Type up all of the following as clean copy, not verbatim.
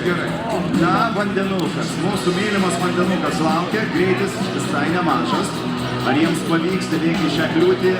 gerai. Na, vandenukas. Mūsų mylimas vandenukas laukia. Greitis visai nemažas. Ar jiems pavyks įveikti šią kliūtį?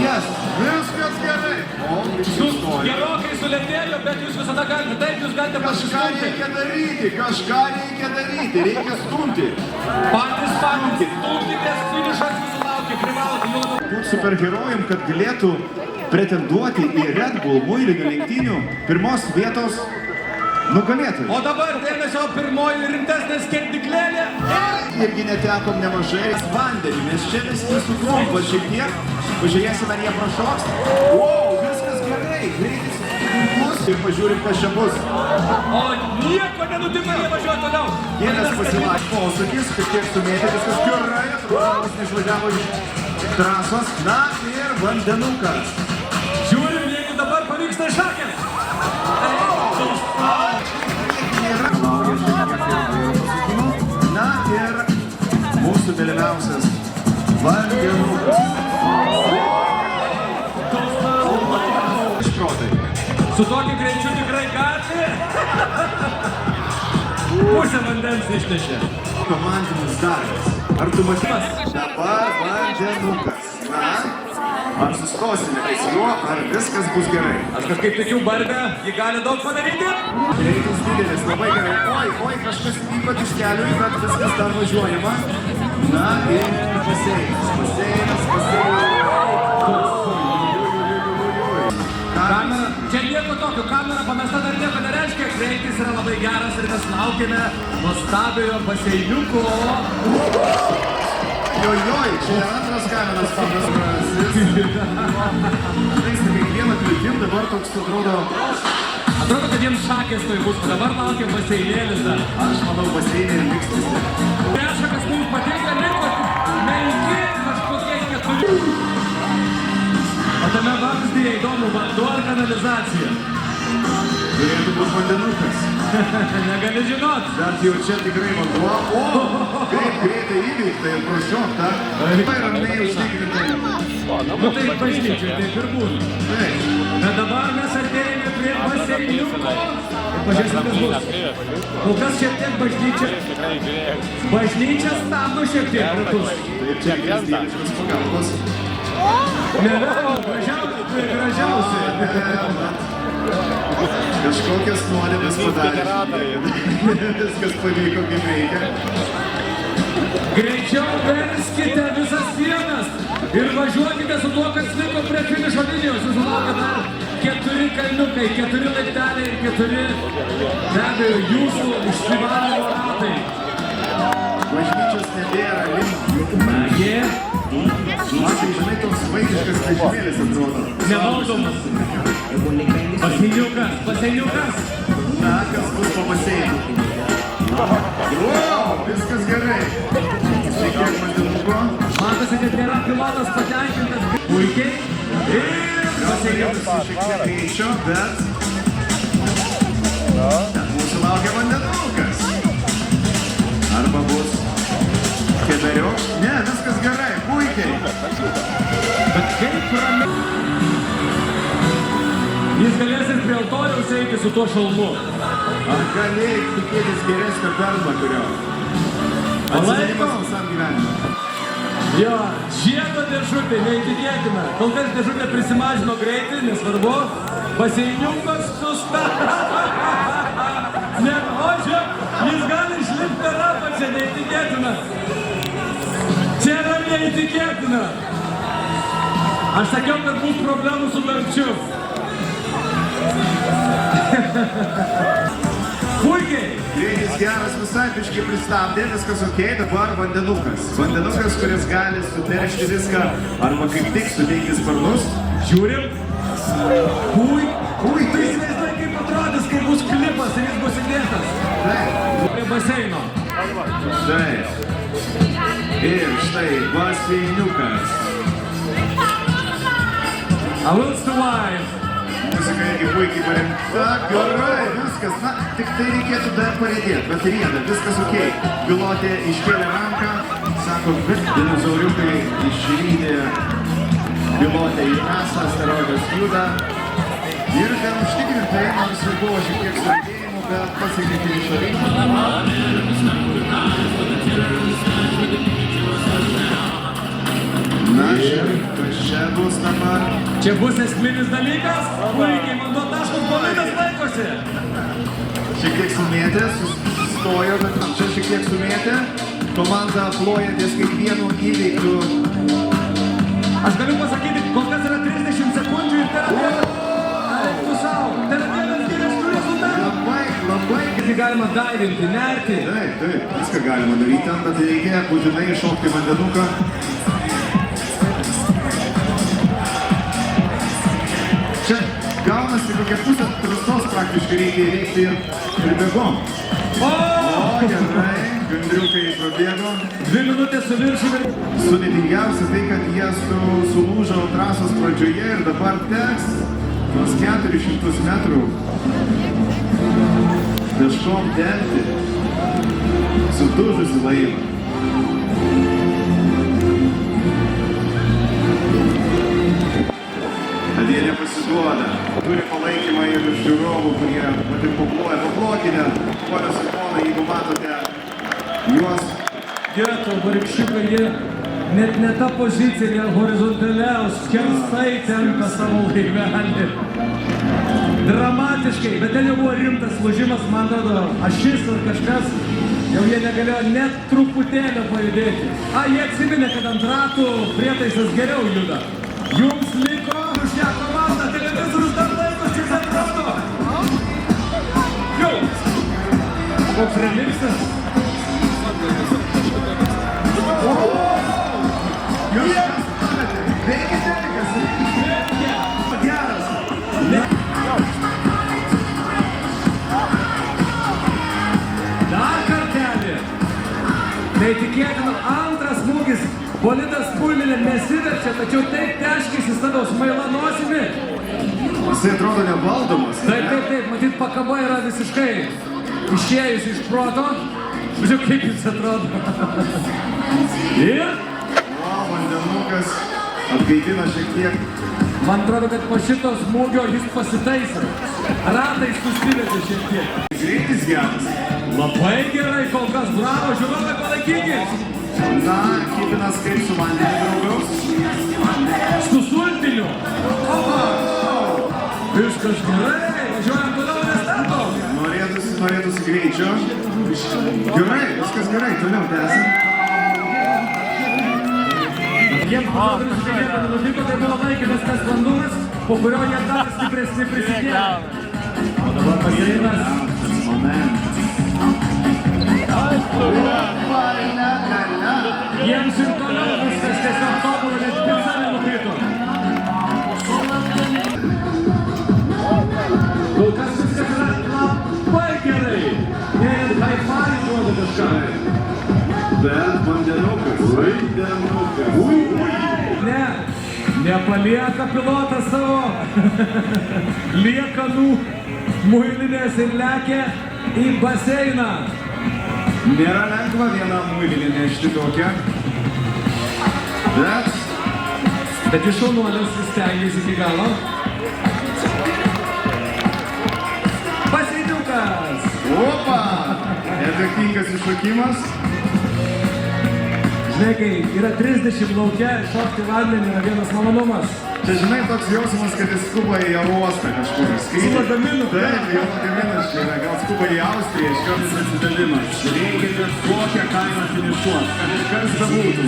Yes, viskas gerai. O, sustoja. Gerokai sulėtėjo, bet jūs visada galite. Taip, jūs galite pasistumti. Kažką reikia daryti. Reikia stumti. Patys, stumkitės, finišas jūsų laukia. Privalote jau labiau. Būt superherojum, kad galėtų pretenduoti į Red Bull muilinių lenktynių pirmos vietos nugalėtojų. O dabar dėmesio pirmoji rimtesnė skerdiklėlė. Irgi netekom nemažai vandenį, nes čia visi suklompa šiek tiek. Pažiūrėsime, ar jie prašoks. Wow, viskas gerai, greitis bus. Ir pažiūrim, kas čia bus. O nieko nenutiko, jie važiuoja toliau. Vienas pasilaikė posūkis, kažkiek sumėtė, viskas gerai. Atrodo, neišvažiavo iš trasos. Na ir vandenukas. Žiūrim, jeigu dabar pavyksta šakės. Na ir mūsų mylimiausias vandenukas. Išprotai. Su tokiu greičiu tikrai gali. Pusę vandens išnešė. Komandinis darbas. Ar tu matai? Dabar vandenukas. Na, ar sustosime ties juo, ar viskas bus gerai? Aš kažkaip tikiu Barbę, ji gali daug padaryti. Greitis didelis, labai gerai. Oi, kažkas vyko iš kelių, bet viskas dar važiuojama. Na ir baseinas. Kamera, čia nieko tokio, kamera pamesta dar nieko nereiškia, greitis yra labai geras ir mes laukiame nuostabiojo baseiniuko. Jojoj, čia antras kameras pamestas. Štai kiekvieną kliūtim dabar toks atrodo... Atrodo, kad jiems šakės tai bus, dabar laukia baseinėlis dar. Aš manau, baseinėlį liks visi. Neša, kas mums patinka, liko menki kažkokie 4. O tame vamzdyje įdomu, vanduo ar kanalizacija? Turėtų būti vandenukas. Negali žinot. Bet jau čia tikrai vanduo. O, kaip greitai įveikta ir prašiokta. Tai ramiai užtikrintai. Nu tai bažnyčia, taip ir būna. Taip. Bet dabar mes artėjame prie baseiniuko. Ir pažiūrėsim, kas bus. Kol kas šiek tiek bažnyčia stabdo šiek tiek ratus. Taip, čia dieviškos pagalbos. Nevelno, gražiausiai. Kažkokias nuodėmes padarė. Viskas pavyko kaip reikia. Greičiau verskite visas sienas ir važiuokite su tuo, kas liko prie finišo linijos. Jūsų laukia dar 4 kalniukai, 4 laipteliai ir 4 be abejo jūsų išsivalymo ratai. Bažnyčios nebėra link. Nagi. Man tai žinai toks vaikiškas vežimėlis atrodo. Nevaldomas. Baseiniukas. Na, kas bus po baseinu? Wow, viskas gerai. Šiek tiek vandenuko. Matosi, kad nėra pilotas patenkintas. Puikiai. Ir baseiniukas. Šiek tiek greičio, bet... Mūsų laukia vandenukas. Arba bus kedariu. Ne, viskas gerai, puikiai. Bet kaip ramiai. Jis galės ir prie altoriaus eiti su tuo šalmu. Ar galėjai tikėtis geresnio bernvakario? Atsiminimas visam gyvenimui. Jo, žiedo dėžutė, neįtikėtina. Kol kas dėžutė prisimažino greitį, nesvarbu. Baseiniukas sustabdo. Ne, o čia, jis gali išlipti per apačią, neįtikėtina. Čia yra neįtikėtina. Aš sakiau, kad bus problemų su dangčiu. Puikiai. Greitis geras, visai biškai pristabdė, viskas ok, dabar vandenukas. Vandenukas, kuris gali suteršti viską, arba kaip tik suteikti sparnus. Žiūrim. Puikiai. Tai įsivaizduoji, kaip atrodys, kai bus klipas ir jis bus įdėtas. Taip. Prie baseino. Taip. Ir štai baseiniukas. A will survive. Muzika irgi puikiai paremta. Gerai, viskas. Na, tik tai reikėtų dar parėdėti, bet rieda, viskas ok. Pilotė iškėlė ranką, sako, bet dinozauriukai išrydė pilotė į trasą, asteroidas juda. Ir ten užtikrintai, nors ir buvo šiek tiek suvedėjimų, bet pasiekė finišo liniją. Na, kas čia bus dabar? Čia bus esminis dalykas. Puikiai, man duot taškus, Bolidas laikosi. Šiek tiek sumėtė, sustojo, bet čia šiek tiek sumėtė. Komanda ploja ties kiekvienu įveiktų. Aš galiu pasakyti, kol kas yra 30 sekundžių ir tai yra eiktų savo. Tai yra vienas geresnių rezultatų. Labai. Kaip galima daivinti, nerti. Taip, viską galima daryti ten, bet reikia būtinai iššokti vandenuką. Čia gaunasi kokia pusė trasos praktiškai reikia įveikti ir bėgom. O, gerai, gandriukai prabėgo. 2 minutės su viršumi. Sudėtingiausia tai, kad jie sulūžo trasos pradžioje ir dabar teks tuos 400 metrų pėškom tempti sudužusi laivą. Kad jie nepasiduoda. Turi palaikymą ir iš žiūrovų, kurie matyt paploja. Paplokite, ponios ir ponai, jeigu matote juos. Geto, varikščiukai, jie net ne ta pozicija, jie horizontaliaus, kerstai tempia savo laivelį. Dramatiškai, bet ten jau buvo rimtas lūžimas, man atrodo, ašis ar kažkas, jau jie negalėjo net truputėlio pajudėti. Jie atsiminė, kad ant ratų prietaisas geriau juda. Jums liko už šią komandą, televizorius dar laikosi, kaip atrodo. Jau! Koks remixas? Jūs kas pamatėte? Veikia telekas? Veikia! Geras! Dar kartelį. Neįtikėtina, antras smūgis. Bolidas Pulminė nesiverčia, tačiau taip teškėsi savo smaila nosimi. Jisai atrodo nevaldomas. Taip, matyt, pakaba yra visiškai išėjusi iš proto. Žiūrėk, kaip jis atrodo. Ir? O, vandenukas atgaitina šiek tiek. Man atrodo, kad po šito smūgio jis pasitaisė. Ratai susivedė šiek tiek. Greitis geras. Labai gerai, kol kas bravo, žiūrovai palaikykit. Na, Kibinas kaip su vandeniu draugaus. Su sultiniu. Viskas gerai, važiuojam toliau nestatom. Norėtųsi greičio. Gerai, viskas gerai, toliau tęsim. Jiems atrodo visiškai nieko nenutiko, tai buvo laikinas tas sklandumas, po kurio jie dar stipresni prisidėjo. O dabar pasirimas. Moment. Jiems ir toliau viskas tiesiog tobulą, net pica nenukrito. Kol kas viskas yra labai gerai. Net haifai duoda kažką. Bet vandenukas. Ne, nepalieka pilotas savo liekanų muilinės ir lekia į baseiną. Nėra lengva vieną muilinį nešti tokią. Bet iš šaunuolės stengiasi iki galo. Baseiniukas! Opa! Efektingas iššokimas. Žinai, kai yra 30 laukia, šokti vandenį yra vienas malonumas. Čia, žinai, toks jausmas, kad jis skuba į aerouostą kažkur. Su lagaminu. Taip, jo lagaminas čia yra. Gal skuba į Austriją, iš kartos atsidavimas. Reikia bet kokią kainą finišuoti. Kad ir kas bebūtų.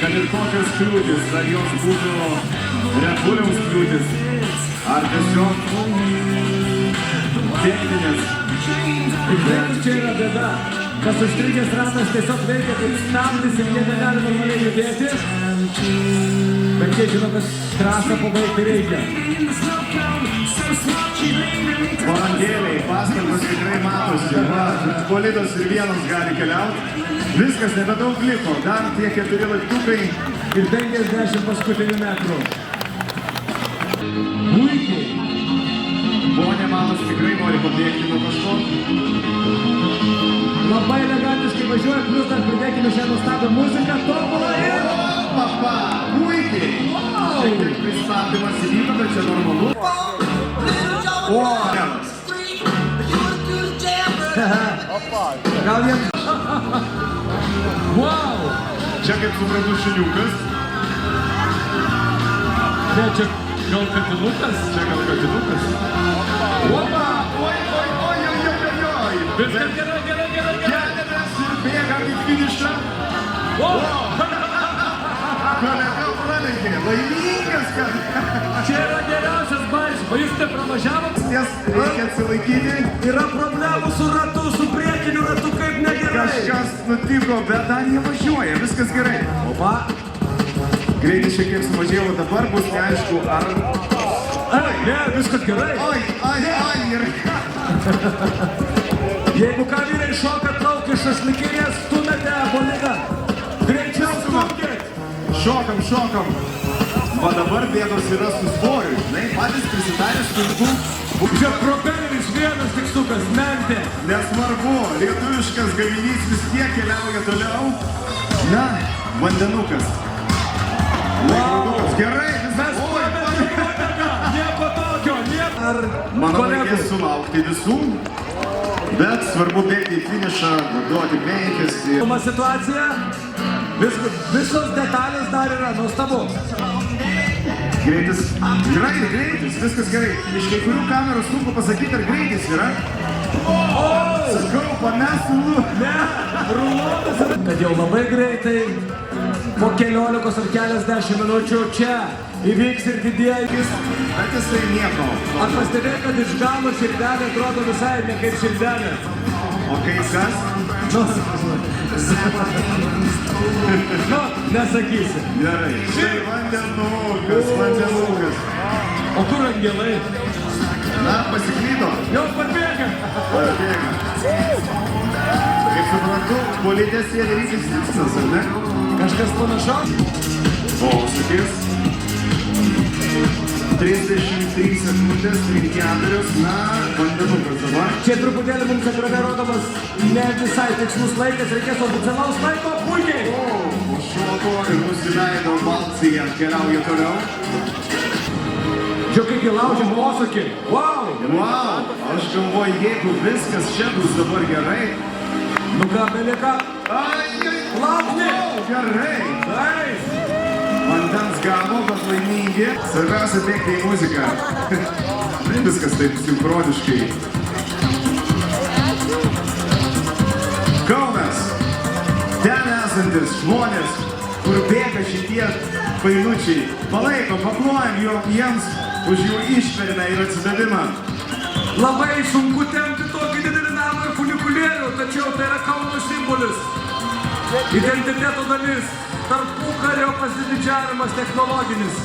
Kad ir kokios kliūtis. Ar jos būtų Rebuliaus kliūtis. Ar tiesiog techninės. Ir žinai, čia yra bėda. Tas užstrigęs ratas tiesiog veikia kaip stabdis ir jie negali normaliai judėti. Bet jie žino, kad trasą pabaigti reikia. Valandėliai, pastangos tikrai matosi. Bolidas ir vienas gali keliauti. Viskas, nebedaug liko. Dar tie 4 laiptukai. Ir 50 paskutinių metrų. Puikiai. Bonemanas tikrai nori pabėgti nuo kažko. Labai elegantiškai važiuoja, plius dar pridėkime šią nuostabią muziką. Tobulą ir... Papa, puikiai. Šiek tiek pristabdymas įvyko, bet čia normalu. O, vienas. Gal jiems... Wow! Čia kaip suprantu šuniukas. Ne, čia gal katinukas? Čia gal katinukas. Opa! Oi. Viskas gerai. Keliamės ir bėgam į finišą. Kolega pralenkė, laimingas, kad... Čia yra geriausias baris. O jūs nepravažiavot? Nes reikia atsilaikyti. Yra problemų su ratu, su priekiniu ratu, kaip negerai. Kažkas nutiko, bet dar nevažiuoja, viskas gerai. Opa! Greitis šiek tiek sumažėjo, dabar bus neaišku, ar... Ne, viskas gerai. Oi, ir... Jeigu ką vyrai šoka traukį šašlikinės, stumėte bolidą. Greičiau stumkit. Šokam. O dabar bėdos yra su svoriu, žinai, patys prisidarė sunku. Čia propeleris vienas tik sukas, mentė. Nesvarbu, lietuviškas gaminys vis tiek keliauja toliau. Na, vandenukas. Laikrodukas, gerai, Mes pamėtame uodegą. Nieko tokio, nieko. Manau, reikės sulaukti visų, bet svarbu bėgti į finišą, duoti penkis ir... Situacija, visos detalės dar yra, nuostabu. Greitis, viskas gerai. Iš kai kurių kamerų sunku pasakyti, ar greitis yra. Sakau, pamestų. Ne, rulotas. Kad jau labai greitai, po keliolikos ar keliasdešimt minučių čia įvyks ir didieji. Bet jisai nieko. Ar pastebėjai, kad iš galo širdelė atrodo visai ne kaip širdelė? O kai kas? Nu, nesakysi. Gerai. Štai vandenukas. O kur angelai? Na, pasiklydo. Jau parbėga. Kaip suprantu, bolidės sėdi Rytis Tikslas, ar ne? Kažkas panašaus? Posūkis. 33 sekundės, 34, na, vandenukas dabar. Čia truputėlį mums ekrane rodomas ne visai tikslus laikas, reikės oficialaus laiko, puikiai! Šoko ir nusileido Balcija, keliauja toliau. Žiūrėk, kaip jie laužė posūkį. Wow! Wow, aš galvoju, jeigu viskas čia bus dabar gerai. Nu ką, belika? Lapni! Gerai. Nice! Vandens gavo, bet laimingi. Svarbiausia bėgti į muziką. Viskas taip sinchroniškai. Kaunas. Ten esantis žmonės, kur bėga šitie painučiai. Palaikom, paplojam jiems už jų ištvermę ir atsidavimą. Labai sunku tempti tokį didelį namą ir funikulierių, tačiau tai yra Kauno simbolis. Identiteto dalis. Tarpukario pasididžiavimas technologinis.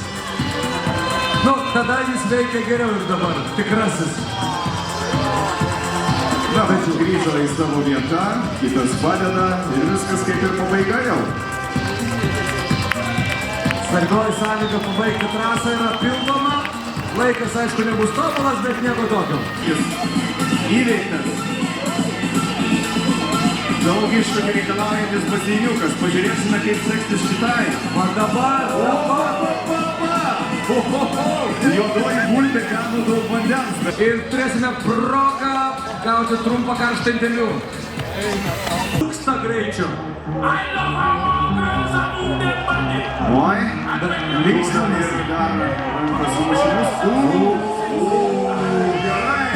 Nu, tada jis veikia geriau ir dabar, tikrasis. Na, bet jau grįžo į savo vietą, kitas padeda ir viskas kaip ir pabaiga jau. Svarbiausia sąlyga pabaigti trasą yra pildoma. Laikas, aišku, nebus tobulas, bet nieko tokio. Jis įveiktas. Daug iššūkių reikalaujantis baseiniukas. Pažiūrėsime, kaip seksis šitai. O dabar... Juodoji gulbė gavo daug vandens. Ir turėsime progą gauti trumpą karštą interviu. Trūksta greičio. Oi, linkstam ir dar rankos sumušimus. Gerai.